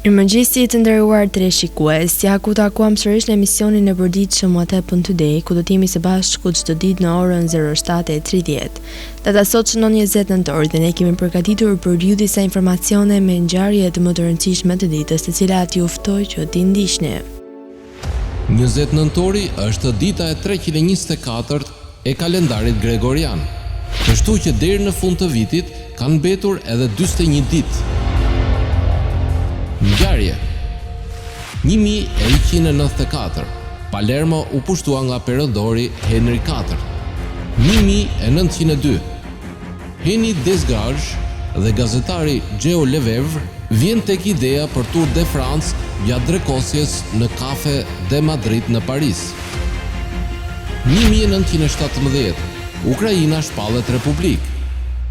Mirëmëngjesi të nderuar teleshikues, ja ku takuam sërish në emisionin e përditshëm What Happened Today, ku do të jemi së bashku çdo ditë në orën 07:30. Data sot shënon 20 nëntor dhe ne kemi përgatitur për ju disa informacione me ngjarjet më të rëndësishme të ditës, të cilat ju ftoj që t'i ndiqni. 20 nëntori është dita e 324 e kalendarit gregorian, kështu që deri në fund të vitit kanë mbetur edhe 41 ditë. Ngjarje. 1194, Palermo u pushtua nga perëndori Henri IV. 1902, Henri Desgrange dhe gazetari Geo Lefebvre vjen tek ideja për Tour de France gjatë drekosjes në Kafe de Madrid në Paris. 1917, Ukraina shpallet republik.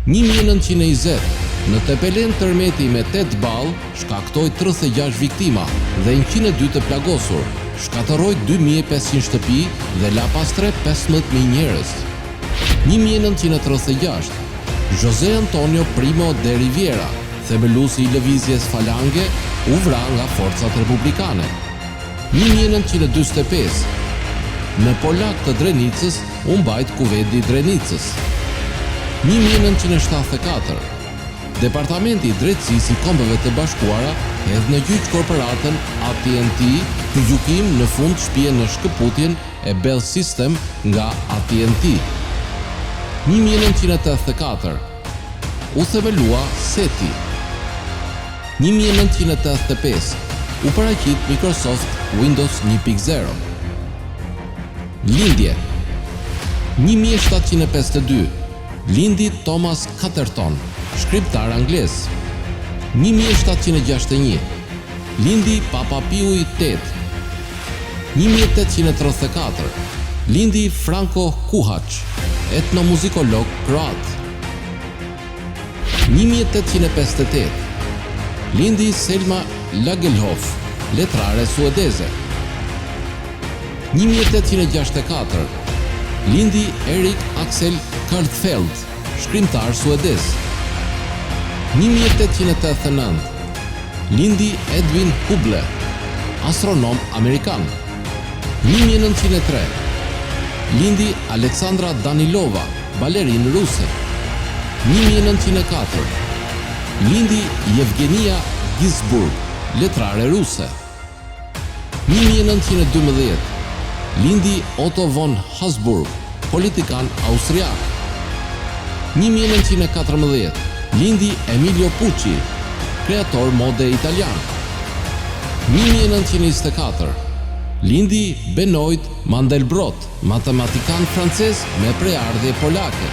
1920, në Tepelen tërmeti me 8 ball shkaktoi 36 viktima dhe 102 të plagosur, shkatërroi 2500 shtëpi dhe la pastre 15000 njerëz. 1936, José Antonio Primo de Rivera, themeluesi i lëvizjes Falange, u vra nga forcat republikane. 1945, në Polak të Drenicës u mbajt kuvedi i Drenicës. 1974, Departamenti i Drejtësisë i Kombeve të Bashkuara hedh në gjyq korporatën AT&T për gjykim në fund shtëpien në shkëputjen e Bell System nga AT&T. 1984, u themelua SETI. 1985, u paraqit Microsoft Windows 1.0. Lindje. 1752, lindi Thomas Chatterton, shkriptar anglez. 1761, lindi Papa Piu VIII. 1834, lindi Franko Kuhac, etnomuzikolog kroat. 1858, lindi Selma Lagerlöf, letrare suedeze. 1864, lindi Erik Axel Karlfeldt, shkrimtar suedez. 1889, lindi Edwin Hubble, astronom amerikan. 1903, lindi Aleksandra Danilova, balerin ruse. 1904, lindi Yevgenia Ginzburg, letrare ruse. 1912, lindi Otto von Habsburg, politikan austriak. 1914, lindi Emilio Pucci, kreator mode italian. 1924, lindi Benoit Mandelbrot, matematikan francez me preardhje polake.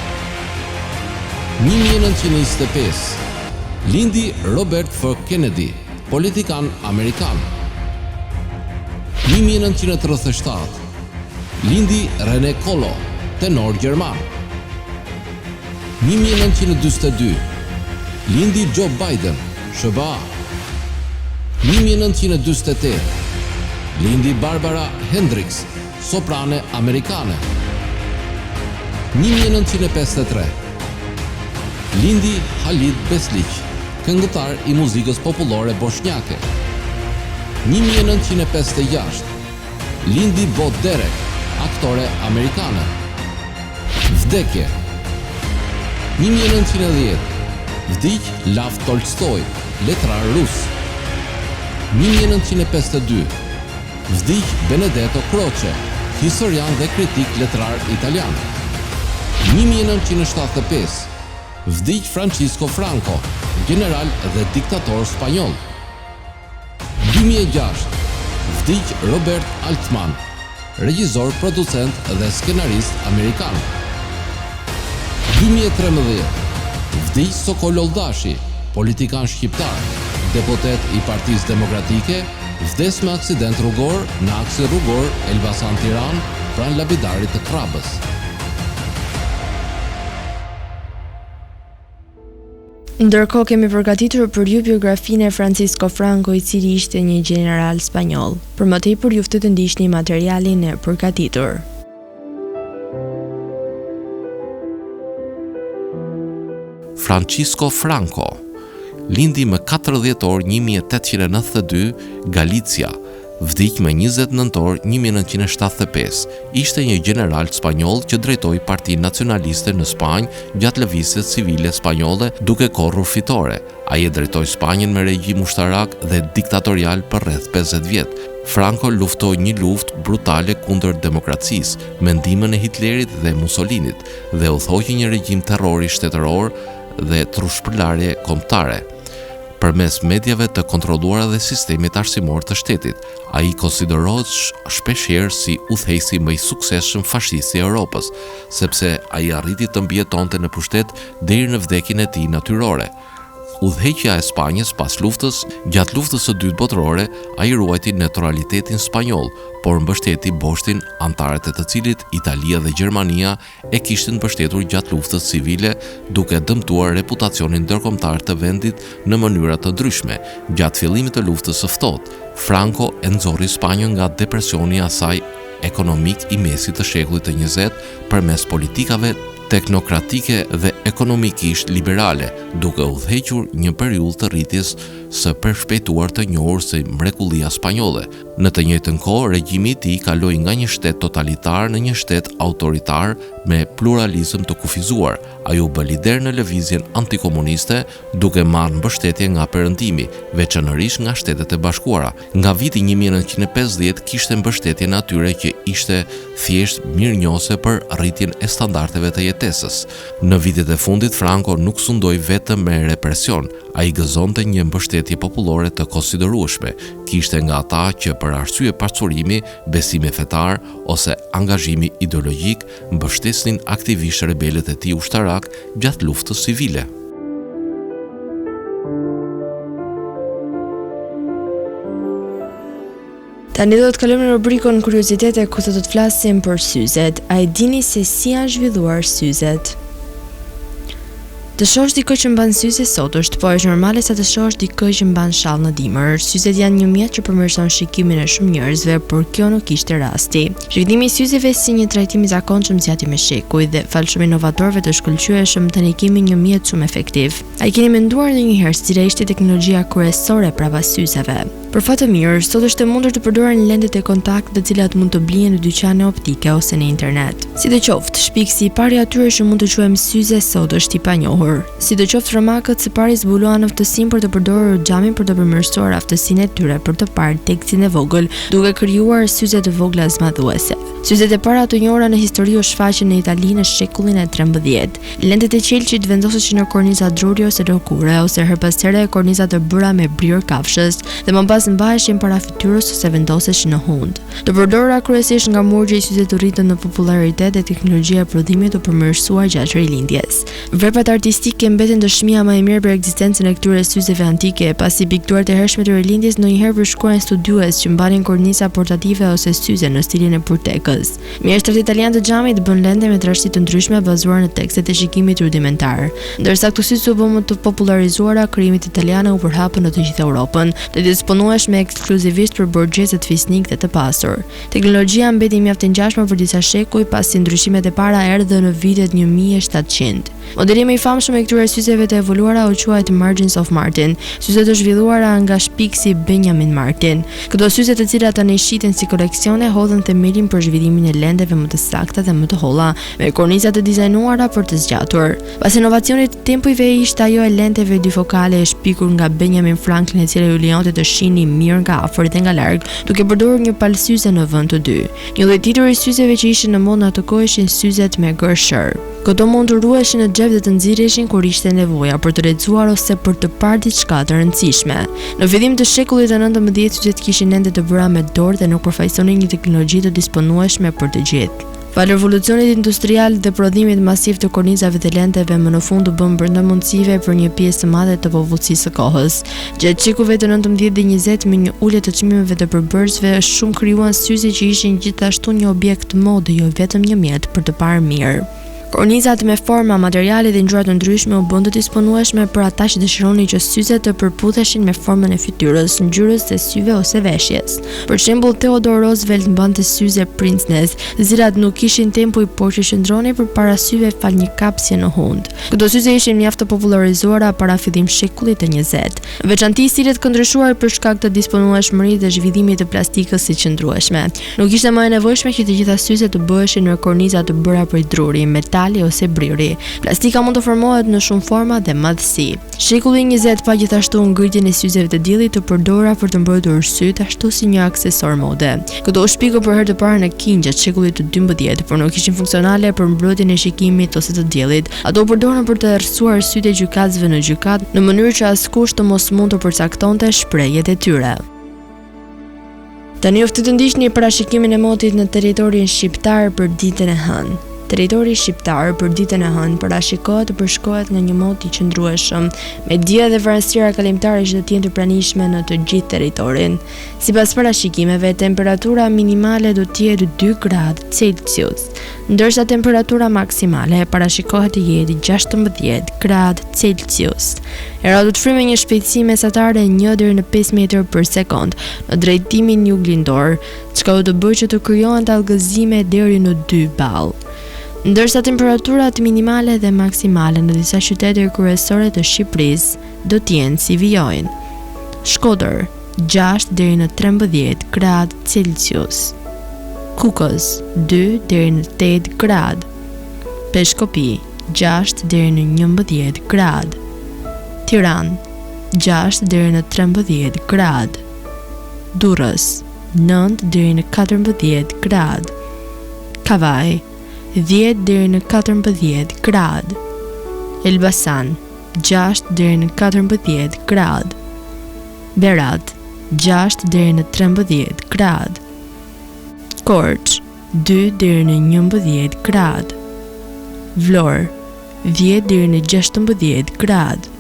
1925, lindi Robert F. Kennedy, politikan amerikan. 1937, lindi René Kollo, tenor gjerman. 1942, lindi Joe Biden, SBA. 1948, lindi Barbara Hendricks, soprane amerikane. 1953, lindi Halid Beslic, këngëtar i muzikës popullore bosnjake. 1956, lindi Bo Derek, aktore amerikane. Vdekje. 1910, vdiq Lev Tolstoj, letrar rus. 1952, vdiq Benedetto Croce, historian dhe kritik letrar italian. 1975, vdiq Francisco Franco, general dhe diktator spanjoll. 2006, vdiq Robert Altman, regjisor, producent dhe skenarist amerikan. 2013, vdiq Sokol Oldashi, politikan shqiptar, deputet i Partisë Demokratike, vdes me aksident rrugor në aksin rrugor Elbasan Tiranë pranë lapidarit të Krabës. Ndërkohë kemi përgatitur për ju biografinë e Francisco Franco, i cili ishte një general spanjoll. Për më tepër ju ftoj të ndiqni materialin e përgatitur. Francisco Franco, lindi më 4 dhjetor 1892 Galicia, vdiq më 20 nëntor 1975. Ishte një general spanjoll që drejtoi Partinë Nacionaliste në Spanjë gjatë lëvizjes civile spanjolle duke korrur fitore. Ai e drejtoi Spanjën me regjim ushtarak dhe diktatorial për rreth 50 vjet. Franco luftoi një luftë brutale kundër demokracisë me ndihmën e Hitlerit dhe Mussolinit dhe u thoqi një regjim terrori shtetëror dhe trushpërlarje kombëtare. Përmes mediave të kontrolluara dhe sistemit arsimor të shtetit, ai konsiderohet shpeshherë si udhëheqësi më i suksesshëm fashist i Europës, sepse ai arriti të mbijetonte në pushtet deri në vdekjen e tij natyrore. Udhëheqja e Spanjës pas luftës, gjatë luftës së dytë botërore, ai ruajti neutralitetin spanjoll, por mbështeti boshtin antarët e të cilit Italia dhe Gjermania e kishin mbështetur gjatë luftës civile, duke dëmtuar reputacionin ndërkombëtar të vendit në mënyra të ndryshme. Gjatë fillimit të luftës së ftohtë, Franco e nxorri Spanjën nga depresioni i saj ekonomik i mesit të shekullit të 20 përmes politikave teknokratike dhe ekonomikisht liberale, duke udhëhequr një periudhë të rritjes së përshpejtuar të njohur si mrekullia spanjolle. Në të njëjtën kohë, regjimi i tij kaloi nga një shtet totalitar në një shtet autoritar me pluralizëm të kufizuar. Ai u bë lider në lëvizjen antikomuniste, duke marrë mbështetje nga perëndimi, veçanërisht nga Shtetet e Bashkuara. Nga viti 1950 kishte mbështetjen atyre që ishte thjesht mirënjohëse për rritjen e standardeve të jetesës. Në vitet e fundit, Franco nuk sundoi vetëm me represion, ai gëzonte një mbështetje popullore të konsiderueshme. Kishte nga ata që për arsye pasurimi, besimi fetar ose angazhimi ideologjik mbështesnin aktivisht rebelët e tij ushtarak gjatë luftës civile. Tani do të kalojmë në rubrikën kuriozitete ku do të flasim për syzet. A e dini se si janë zhvilluar syzet? Të shohësh dikë që mban syze sot është, po është normale sa të shohësh dikë që mban shall në dimër. Syzet janë një mjet që përmirëson shikimin e shumë njerëzve, por kjo nuk ishte rasti. Zhvillimi i syzeve si një trajtim i zakonshëm zgjati me shekuj dhe fal shumë inovatorëve të shkëlqyeshëm tani kemi një mjet shumë efektiv. A i keni menduar ndonjëherë se cila ishte teknologjia kryesore brapa syzeve? Për fat të mirë, sot është e mundur të përdoren lendet e kontakt të cilat mund të blihen në dyqane optike ose në internet. Sidoqoftë, shpikësi i parë atyre që mund të quajmë syze sot është i panjohur. Sidoqoftë romakët së pari zbuluan aftësinë për të përdorur xhamin për të përmirësuar aftësinë e tyre për të parë tekstin e vogël, duke krijuar syze të vogla zmadhuese. Syzet e para të njohura në histori u shfaqen në Itali në shekullin e 13. Lendet e qelçit vendoseshin në korniza druri ose lëkure, ose her pas here korniza të bëra me brir kafshës dhe më pas mbaheshin para fytyrës ose vendoseshin në hund. Të përdorura kryesisht nga murgji, syzet u rritën në popularitet dhe teknologjia e prodhimit u përmirësua gjatë rilindjes. Veprat artistike mbeten dëshmia më e mirë për ekzistencën e këtyre syzeve antike, pasi pikturat e hershme të rilindjes ndonjëherë përshkruajnë studiues që mbanin korniza portative ose syze në stilin e purtekës. Mjeshtrat italianë të xhamit bën lende me trashësi të ndryshme bazuar në tekstet e shikimit rudimentar. Ndërsa këto syze u bën më të popularizuara, krijimit italian u përhapën në të gjithë Europën, të disponueshme ekskluzivisht për borxhezët fisnik dhe të pasur. Teknologjia mbeti mjaft e ngjashme për disa shekuj, pasi ndryshimet e para erdhën në vitet 1700. Modeli më i famshëm i këtyre syzeve të evoluara u quajt Margins of Martin, syze të zhvilluara nga shpikësi Benjamin Martin. Këto syze, të cilat tani shiten si koleksione, hodhën themelin për zhvillimin e lendeve më të sakta dhe më të holla, me korniza të dizajnuara për të zgjatur. Pas inovacionit të tempujve ishte ajo e lenteve difokale e shpikur nga Benjamin Franklin, e cila ju lejonte të shihni mirë nga afër dhe nga larg, duke përdorur një palë syze në vend të dy. Një lloj tjetër i syzeve që ishin në modë në ato kohë ishin syzet me gërshër. Këto mund të ruheshin në xhep dhe të nxirreshin kur ishte nevoja për të lexuar ose për të parë diçka të rëndësishme. Në fillim të shekullit të 19, syzet kishin lente të bëra me dorë dhe nuk përfaqësonin një teknologji të disponueshme për të gjithë. Pas revolucionit industrial dhe prodhimit masiv të kornizave të lenteve, më në fund u bën brenda mundësive për një pjesë të madhe të popullsisë së kohës. Gjatë shekujve të 19 dhe 20, me një ulje të çmimeve të përbërësve, shumë krijuan syze që ishin gjithashtu një objekt mode, jo vetëm një mjet për të parë mirë. Kornizat me forma, materiale dhe ngjyra të ndryshme u bën të disponueshme për ata që dëshironin që syzet të përputheshin me formën e fytyrës, ngjyrës së syve ose veshjes. Për shembull, Theodore Roosevelt mbante syze Prince's, të cilat nuk kishin tempuj por që qëndronin përpara syve fal një kapsje në hund. Këto syze ishin mjaft të popullarizuara para fillim shekullit të 20. Veçanti stilet këndryshuar për shkak të disponueshmërisë dhe zhvillimit të plastikës së qëndrueshme. Nuk ishte më e nevojshme që të gjitha syzet të bëheshin në korniza të bëra prej druri, metali ose briri. Plastika mund të formohet në shumë forma dhe madhësi. Shekulli 20 pa gjithashtu ngritjen e syzeve të diellit të përdorura për të mbrojtur syt ashtu si një aksesor mode. Këto u shpiku për herë të parë në Kinë gjatë shekullit të 12, por nuk ishin funksionale për mbrojtjen e shikimit ose të diellit. Ato u përdorën për të errësuar sytë e gjykatësve në gjykatë në mënyrë që askush të mos mund të përcaktonte shprehjet e tyre. Tani u ftoj të ndiqni parashikimin e motit në territorin shqiptar për ditën e hënë. Territori shqiptar për ditën e hënë parashikohet të përshkohet nga një mot i qëndrueshëm, me dije dhe vranësira kalimtare që do të jenë të pranishme në të gjithë territorin. Sipas parashikimeve, temperatura minimale do të jetë 2 gradë Celsius, ndërsa temperatura maksimale parashikohet të jetë 16 gradë Celsius. Era do të frymë një shpejtësi mesatare 1 deri në 5 metër për sekond në drejtimin juglindor, çka do të bëjë që të krijohen tallgëzime deri në 2 ball. Ndërsa temperaturat minimale dhe maksimale në disa qytete kryesore të Shqipërisë do të jenë si vijojnë: Shkodër 6 deri në 13 gradë Celsius, Kukës 2 deri në 8 gradë, Peshkopi 6 deri në 11 gradë, Tiranë 6 deri në 13 gradë, Durrës 9 deri në 14 gradë, Kavaj 10 deri në 14 gradë, Elbasan 6 deri në 14 gradë, Berat 6 deri në 13 gradë, Korç 2 deri në 11 gradë, Vlorë 10 deri në 16 gradë,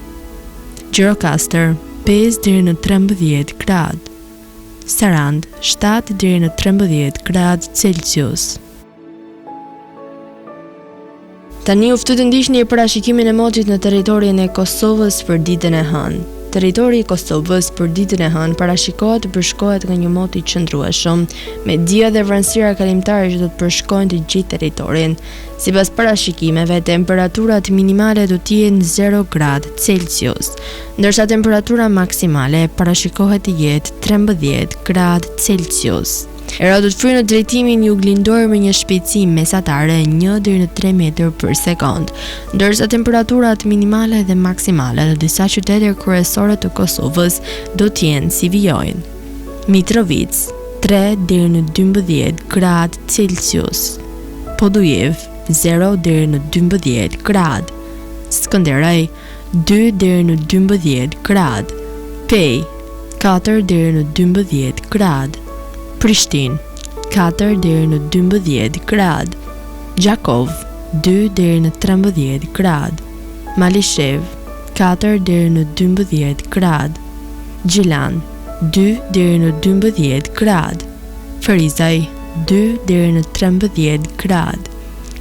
Gjirokastër 5 deri në 13 gradë, Sarand 7 deri në 13 gradë Celsius. Tani u ftoj të ndiqni parashikimin e motit në territorin e Kosovës për ditën e hënë. Territori i Kosovës për ditën e hënë parashikohet të përshkohet nga një mot i qëndrueshëm, me dija dhe vranësira kalimtare që do të përshkojnë të gjithë territorin. Sipas parashikimeve, temperaturat minimale do të jenë 0 gradë Celsius, ndërsa temperatura maksimale parashikohet të jetë 13 gradë Celsius. Era do të frynë në drejtimin juglindor me një shpejtësi mesatare 1 deri në 3 metër për sekond, ndërsa temperaturat minimale dhe maksimale në disa qytete kryesore të Kosovës do të jenë si vijojnë: Mitrovic 3 deri në 12 gradë Celsius, Podujev 0 deri në 12 gradë, Skënderaj 2 deri në 12 gradë, Pej 4 deri në 12 gradë, Prishtinë 4 deri në 12 gradë, Gjakov 2 deri në 13 gradë, Malishev 4 deri në 12 gradë, Gjilan 2 deri në 12 gradë, Ferizaj 2 deri në 13 gradë,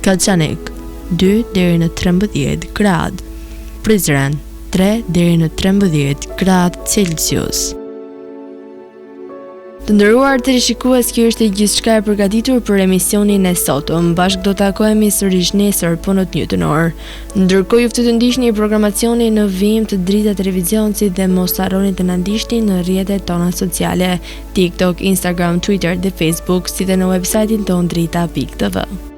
Kalçanik 2 deri në 13 gradë, Prizren 3 deri në 13 gradë Celsius. Të nderuar teleshikues, kjo është gjithçka e përgatitur për emisionin e sotëm. Bashkë do takohemi sërish nesër po në të njëjtën orë. Ndërkohë ju ftoj të ndiqni programacionin në vijim të Drita Televizionit dhe mos harroni të na ndiqni në rrjetet tona sociale: TikTok, Instagram, Twitter dhe Facebook, si dhe në websajtin ton drita.tv.